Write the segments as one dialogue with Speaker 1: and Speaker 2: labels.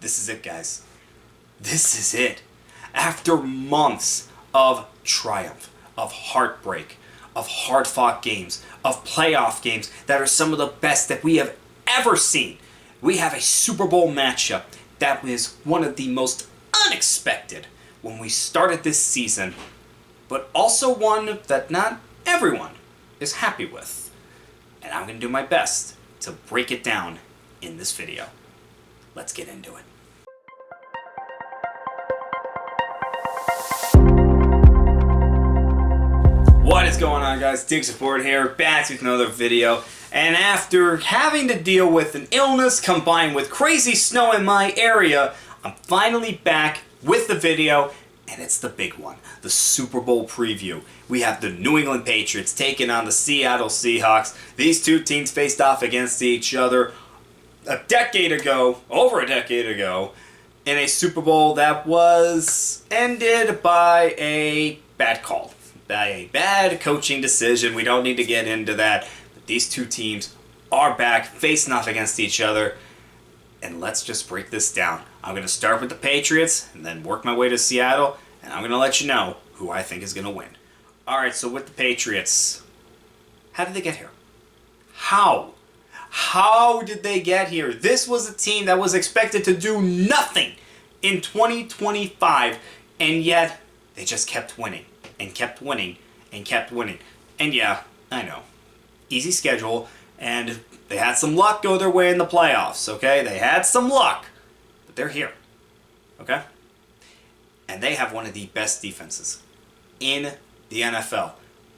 Speaker 1: This is it, guys. This is it. After months of triumph, of heartbreak, of hard-fought games, of playoff games that are some of the best that we have ever seen, we have a Super Bowl matchup that was one of the most unexpected when we started this season, but also one that not everyone is happy with. And I'm going to do my best to break it down in this video. Let's get into it. What is going on, guys? Dig Support here, back with another video. And after having to deal with an illness combined with crazy snow in my area, I'm finally back with the video, and it's the big one, the Super Bowl preview. We have the New England Patriots taking on the Seattle Seahawks. These two teams faced off against each other over a decade ago, in a Super Bowl that was ended by a bad call, by a bad coaching decision. We don't need to get into that, but these two teams are back facing off against each other, and let's just break this down. I'm going to start with the Patriots and then work my way to Seattle, and I'm going to let you know who I think is going to win. Alright, so with the Patriots, how did they get here? How did they get here? This was a team that was expected to do nothing in 2025, and yet they just kept winning, and kept winning, and kept winning. And yeah, I know, easy schedule, and they had some luck go their way in the playoffs, okay? They had some luck, but they're here, okay? And they have one of the best defenses in the NFL.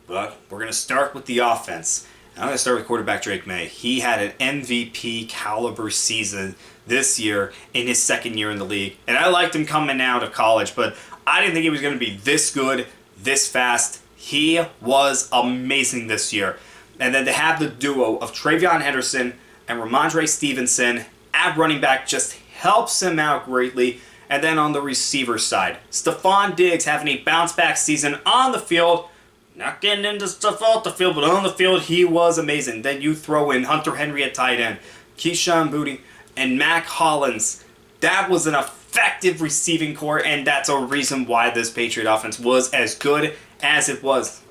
Speaker 1: But we're going to start with the offense. I'm going to start with quarterback Drake May. He had an MVP caliber season this year in his second year in the league. And I liked him coming out of college, but I didn't think he was going to be this good, this fast. He was amazing this year. And then to have the duo of Travion Henderson and Ramondre Stevenson at running back just helps him out greatly. And then on the receiver side, Stephon Diggs having a bounce-back season on the field. Not getting into stuff off the field, but on the field, he was amazing. Then you throw in Hunter Henry at tight end, Keyshawn Boutte, and Mac Hollins. That was an effective receiving core, and that's a reason why this Patriot offense was as good as it was.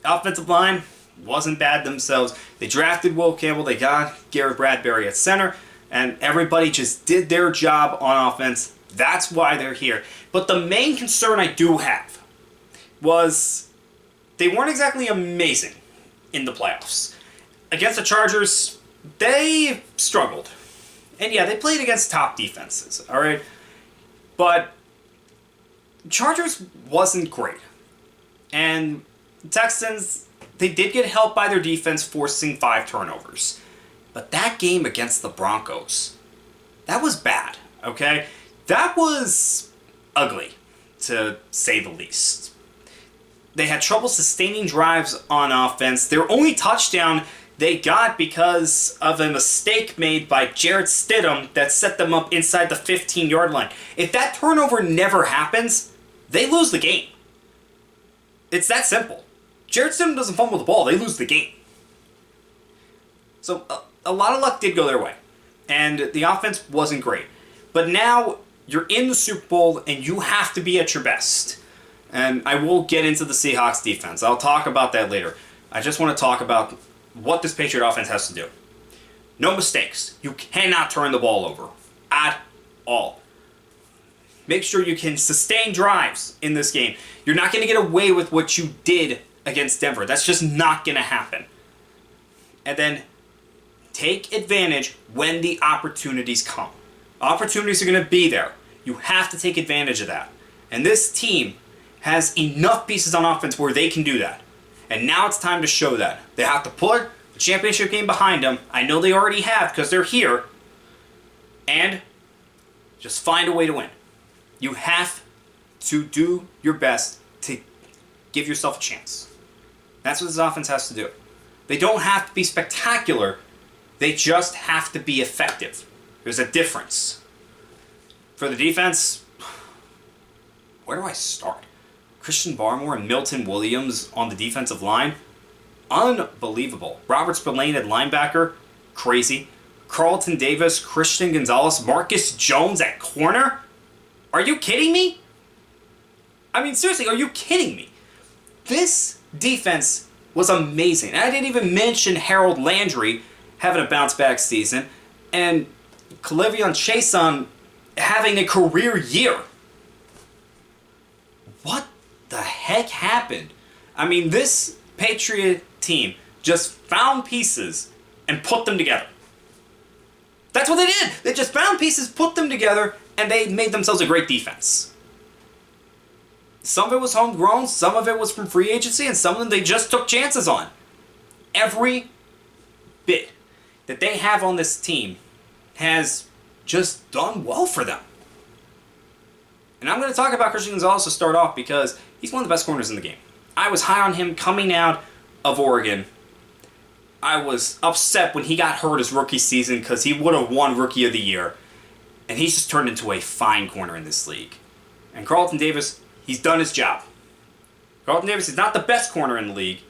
Speaker 1: Offensive line wasn't bad themselves. They drafted Will Campbell. They got Garrett Bradbury at center, and everybody just did their job on offense. That's why they're here. But the main concern I do have was they weren't exactly amazing in the playoffs. Against the Chargers, they struggled. And yeah, they played against top defenses, all right? But Chargers wasn't great. And Texans, they did get help by their defense forcing 5 turnovers. But that game against the Broncos, that was bad, okay? That was ugly, to say the least. They had trouble sustaining drives on offense. Their only touchdown they got because of a mistake made by Jarrett Stidham that set them up inside the 15-yard line. If that turnover never happens, they lose the game. It's that simple. Jarrett Stidham doesn't fumble the ball, they lose the game. So a lot of luck did go their way, and the offense wasn't great. But now you're in the Super Bowl, and you have to be at your best. And I will get into the Seahawks defense. I'll talk about that later. I just want to talk about what this Patriot offense has to do. No mistakes. You cannot turn the ball over at all. Make sure you can sustain drives in this game. You're not going to get away with what you did against Denver. That's just not going to happen. And then take advantage when the opportunities come. Opportunities are going to be there. You have to take advantage of that. And this team has enough pieces on offense where they can do that. And now it's time to show that. They have to put the championship game behind them. I know they already have because they're here. And just find a way to win. You have to do your best to give yourself a chance. That's what this offense has to do. They don't have to be spectacular. They just have to be effective. There's a difference. For the defense, where do I start? Christian Barmore and Milton Williams on the defensive line? Unbelievable. Robert Spillane at linebacker? Crazy. Carlton Davis, Christian Gonzalez, Marcus Jones at corner? Are you kidding me? I mean, seriously, are you kidding me? This defense was amazing. And I didn't even mention Harold Landry having a bounce-back season and K'Lavon Chaisson having a career year. What the heck happened? I mean, this Patriot team just found pieces and put them together. That's what they did. They just found pieces, put them together, and they made themselves a great defense. Some of it was homegrown, some of it was from free agency, and some of them they just took chances on. Every bit that they have on this team has just done well for them. And I'm going to talk about Christian Gonzalez to start off because he's one of the best corners in the game. I was high on him coming out of Oregon. I was upset when he got hurt his rookie season because he would have won Rookie of the Year. And he's just turned into a fine corner in this league. And Carlton Davis, he's done his job. Carlton Davis is not the best corner in the league.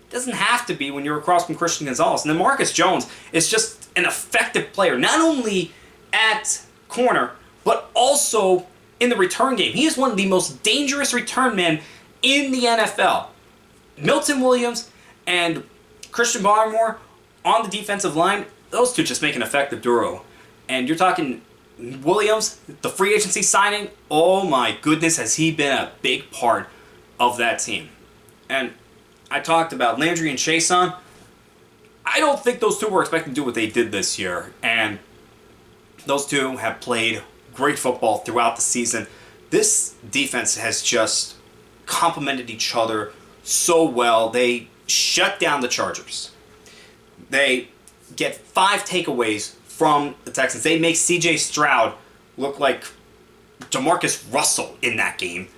Speaker 1: Doesn't have to be when you're across from Christian Gonzalez. And then Marcus Jones is just an effective player, not only at corner, but also in the return game. He is one of the most dangerous return men in the NFL. Milton Williams and Christian Barmore on the defensive line, those two just make an effective duo. And you're talking Williams, the free agency signing, oh my goodness, has he been a big part of that team. And I talked about Landry and Chaisson. I don't think those two were expecting to do what they did this year. And those two have played great football throughout the season. This defense has just complemented each other so well. They shut down the Chargers. They get 5 takeaways from the Texans. They make C.J. Stroud look like DeMarcus Russell in that game.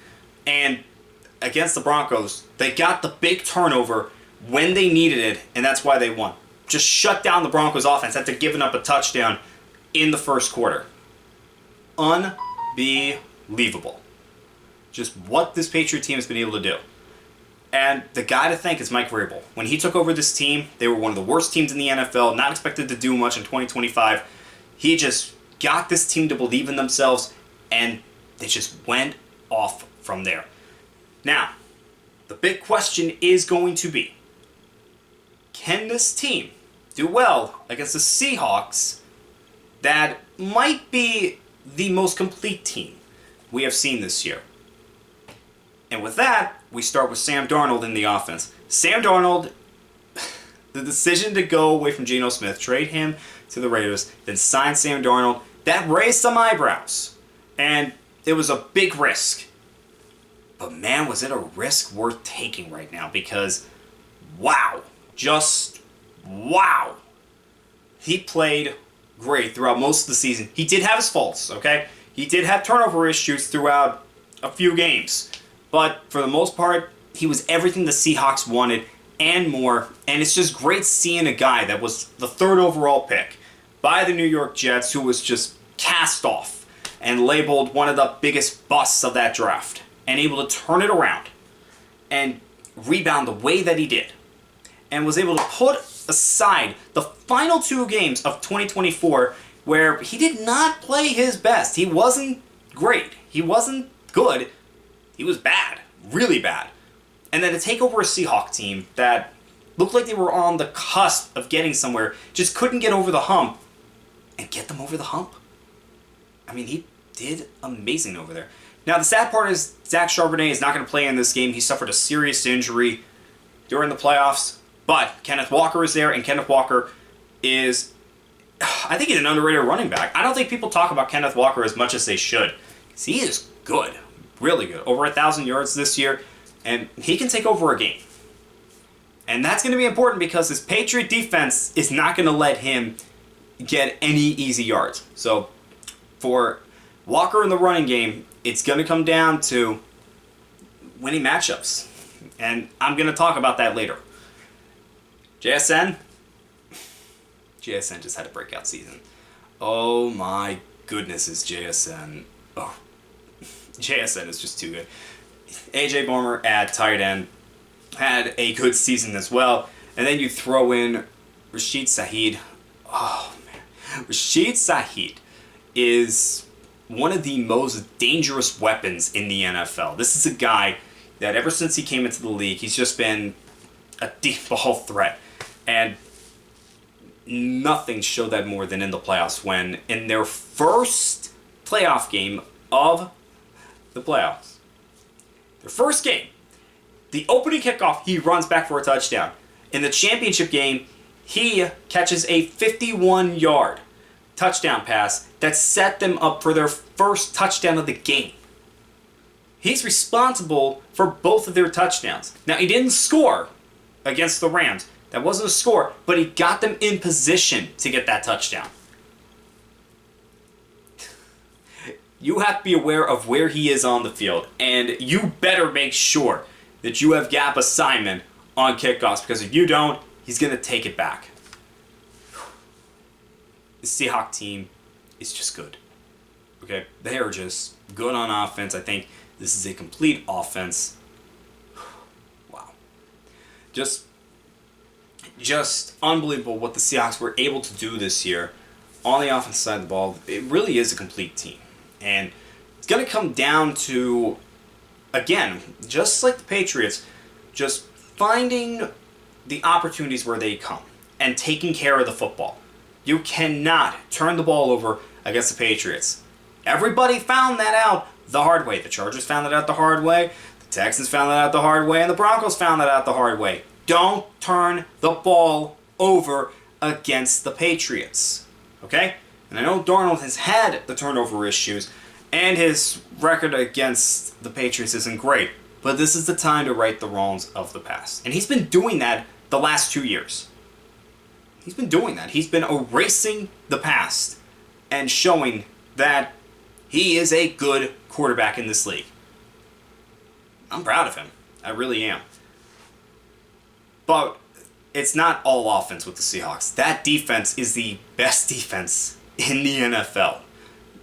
Speaker 1: And against the Broncos, they got the big turnover when they needed it, and that's why they won. Just shut down the Broncos offense after giving up a touchdown in the first quarter. Unbelievable. Just what this Patriot team has been able to do. And the guy to thank is Mike Vrabel. When he took over this team, they were one of the worst teams in the NFL, not expected to do much in 2025. He just got this team to believe in themselves, and they just went off from there. Now, the big question is going to be, can this team do well against the Seahawks that might be the most complete team we have seen this year? And with that, we start with Sam Darnold in the offense. Sam Darnold, the decision to go away from Geno Smith, trade him to the Raiders, then sign Sam Darnold, that raised some eyebrows. And it was a big risk. But man, was it a risk worth taking right now because, wow, just wow. He played great throughout most of the season. He did have his faults, okay? He did have turnover issues throughout a few games. But for the most part, he was everything the Seahawks wanted and more. And it's just great seeing a guy that was the 3rd overall pick by the New York Jets who was just cast off and labeled one of the biggest busts of that draft and able to turn it around and rebound the way that he did. And was able to put aside the final 2 games of 2024 where he did not play his best. He wasn't great. He wasn't good. He was bad, really bad. And then to take over a Seahawks team that looked like they were on the cusp of getting somewhere, just couldn't get over the hump, and get them over the hump. I mean, he did amazing over there. Now, the sad part is Zach Charbonnet is not going to play in this game. He suffered a serious injury during the playoffs, but Kenneth Walker is there, and Kenneth Walker is, I think he's an underrated running back. I don't think people talk about Kenneth Walker as much as they should, because he is good. Really good. Over 1,000 yards this year. And he can take over a game. And that's going to be important because his Patriot defense is not going to let him get any easy yards. So for Walker in the running game, it's going to come down to winning matchups. And I'm going to talk about that later. JSN just had a breakout season. Oh my goodness, is JSN. Oh. JSN is just too good. A.J. Barmer at tight end had a good season as well. And then you throw in Rashid Shaheed. Oh, man. Rashid Shaheed is one of the most dangerous weapons in the NFL. This is a guy that ever since he came into the league, he's just been a deep ball threat. And nothing showed that more than in the playoffs when, in their first playoff game of the playoffs, their first game, the opening kickoff, he runs back for a touchdown. In the championship game, he catches a 51-yard touchdown pass that set them up for their first touchdown of the game. He's responsible for both of their touchdowns. Now, he didn't score against the Rams. That wasn't a score, but he got them in position to get that touchdown. You have to be aware of where he is on the field, and you better make sure that you have gap assignment on kickoffs, because if you don't, he's going to take it back. The Seahawks team is just good. Okay? They are just good on offense. I think this is a complete offense. Wow. Just unbelievable what the Seahawks were able to do this year on the offensive side of the ball. It really is a complete team. And it's going to come down to, again, just like the Patriots, just finding the opportunities where they come and taking care of the football. You cannot turn the ball over against the Patriots. Everybody found that out the hard way. The Chargers found that out the hard way. The Texans found that out the hard way. And the Broncos found that out the hard way. Don't turn the ball over against the Patriots. Okay? And I know Darnold has had the turnover issues, and his record against the Patriots isn't great. But this is the time to right the wrongs of the past. And he's been doing that the last 2 years. He's been doing that. He's been erasing the past and showing that he is a good quarterback in this league. I'm proud of him. I really am. But it's not all offense with the Seahawks. That defense is the best defense in the NFL.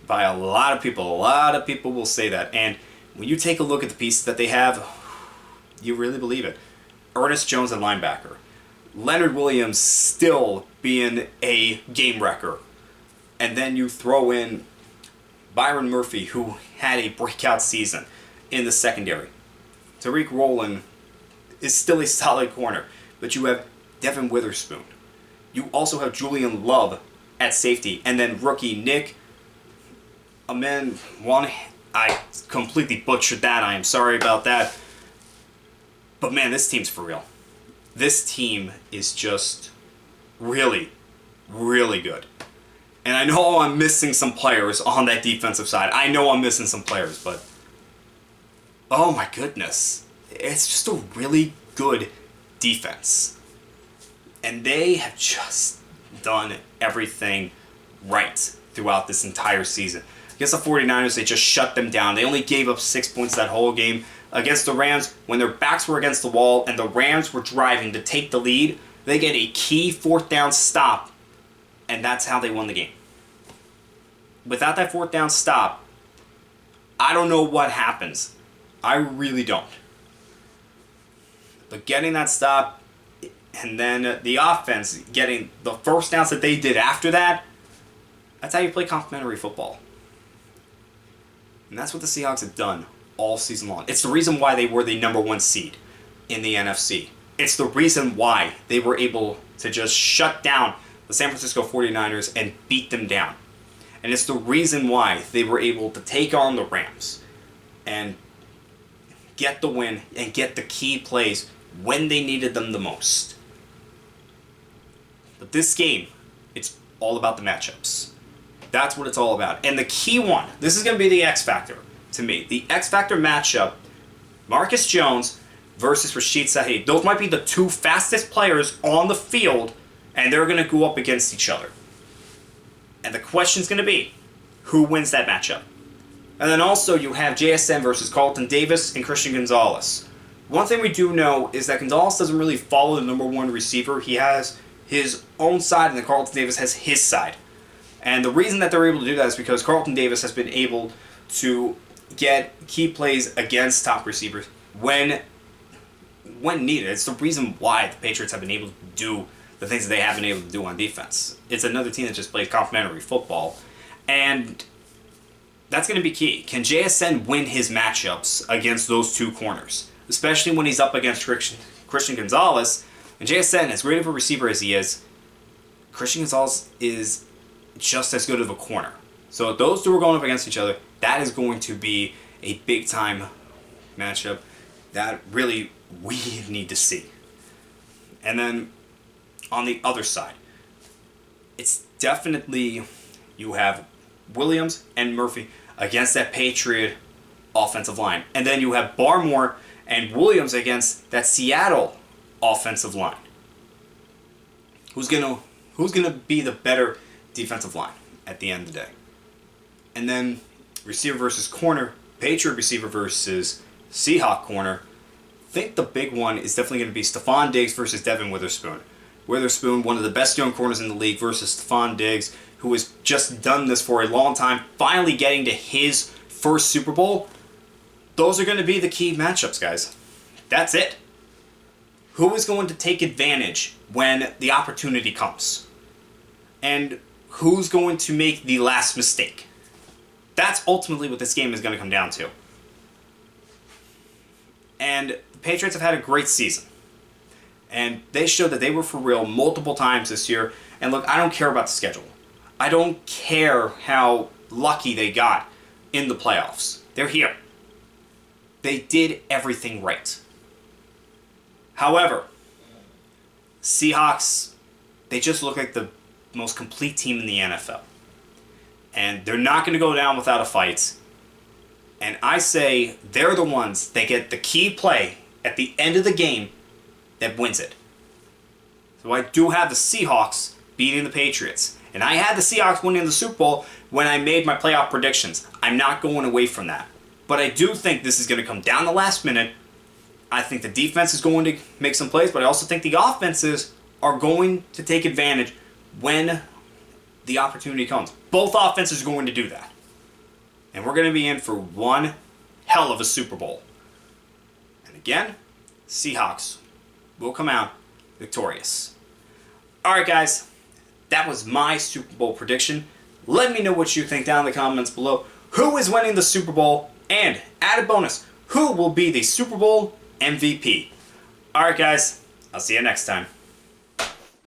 Speaker 1: By a lot of people. A lot of people will say that. And when you take a look at the pieces that they have, you really believe it. Ernest Jones at linebacker. Leonard Williams still being a game wrecker. And then you throw in Byron Murphy, who had a breakout season in the secondary. Tariq Rowland is still a solid corner. But you have Devin Witherspoon. You also have Julian Love at safety. And then rookie Nick Amen. I completely butchered that. I am sorry about that. But man, this team's for real. This team is just really, really good. And I know I'm missing some players on that defensive side. I know I'm missing some players, but oh my goodness. It's just a really good defense. And they have just done everything right throughout this entire season. Against the 49ers, they just shut them down. They only gave up 6 points that whole game. Against the Rams, when their backs were against the wall and the Rams were driving to take the lead, they get a key fourth down stop, and that's how they won the game. Without that fourth down stop, I don't know what happens. I really don't. But getting that stop, and then the offense getting the first downs that they did after that, that's how you play complementary football. And that's what the Seahawks have done all season long. It's the reason why they were the number one seed in the NFC. It's the reason why they were able to just shut down the San Francisco 49ers and beat them down. And it's the reason why they were able to take on the Rams and get the win and get the key plays when they needed them the most. But this game, it's all about the matchups. That's what it's all about. And the key one, this is going to be the X factor to me. The X factor matchup, Marcus Jones versus Rashid Shaheed. Those might be the two fastest players on the field, and they're going to go up against each other. And the question's going to be, who wins that matchup? And then also you have JSN versus Carlton Davis and Christian Gonzalez. One thing we do know is that Gonzalez doesn't really follow the number one receiver. He has his own side, and then Carlton Davis has his side. And the reason that they're able to do that is because Carlton Davis has been able to get key plays against top receivers when needed. It's the reason why the Patriots have been able to do the things that they have been able to do on defense. It's another team that just plays complementary football. And that's going to be key. Can JSN win his matchups against those two corners? Especially when he's up against Christian Gonzalez. And JSN, as great of a receiver as he is, Christian Gonzalez is just as good of a corner. So if those two are going up against each other, that is going to be a big-time matchup that really we need to see. And then on the other side, it's definitely you have Williams and Murphy against that Patriot offensive line. And then you have Barmore and Williams against that Seattle offensive line. Who's gonna be the better defensive line at the end of the day? And then receiver versus corner, Patriot receiver versus Seahawk corner. I think the big one is definitely going to be Stephon Diggs versus Devin Witherspoon. Witherspoon, one of the best young corners in the league, versus Stephon Diggs, who has just done this for a long time, finally getting to his first Super Bowl. Those are going to be the key matchups, guys. That's it. Who is going to take advantage when the opportunity comes? And who's going to make the last mistake? That's ultimately what this game is going to come down to. And the Patriots have had a great season. And they showed that they were for real multiple times this year. And look, I don't care about the schedule. I don't care how lucky they got in the playoffs. They're here. They did everything right. However, Seahawks, they just look like the most complete team in the NFL. And they're not going to go down without a fight. And I say they're the ones that get the key play at the end of the game that wins it. So I do have the Seahawks beating the Patriots. And I had the Seahawks winning the Super Bowl when I made my playoff predictions. I'm not going away from that. But I do think this is going to come down the last minute. I think the defense is going to make some plays, but I also think the offenses are going to take advantage when the opportunity comes. Both offenses are going to do that. And we're going to be in for one hell of a Super Bowl. And again, Seahawks will come out victorious. Alright guys, that was my Super Bowl prediction. Let me know what you think down in the comments below. Who is winning the Super Bowl? And, added bonus, who will be the Super Bowl MVP? Alright guys, I'll see you next time.